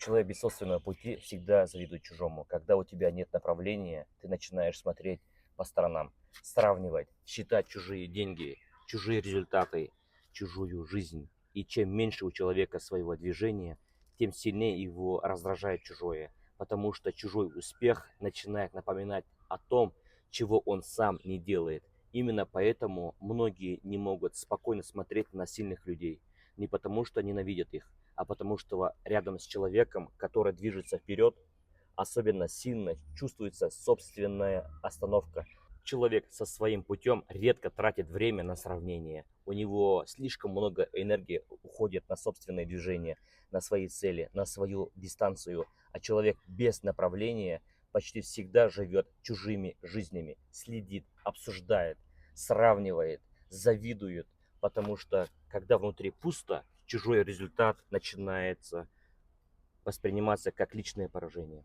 Человек без собственного пути всегда завидует чужому. Когда у тебя нет направления, ты начинаешь смотреть по сторонам, сравнивать, считать чужие деньги, чужие результаты, чужую жизнь. И чем меньше у человека своего движения, тем сильнее его раздражает чужое. Потому что чужой успех начинает напоминать о том, чего он сам не делает. Именно поэтому многие не могут спокойно смотреть на сильных людей. Не потому что ненавидят их, а потому что рядом с человеком, который движется вперед, особенно сильно чувствуется собственная остановка. Человек со своим путем редко тратит время на сравнение. У него слишком много энергии уходит на собственные движения, на свои цели, на свою дистанцию. А человек без направления почти всегда живет чужими жизнями, следит, обсуждает, сравнивает, завидует, потому что когда внутри пусто, чужой результат начинается восприниматься как личное поражение.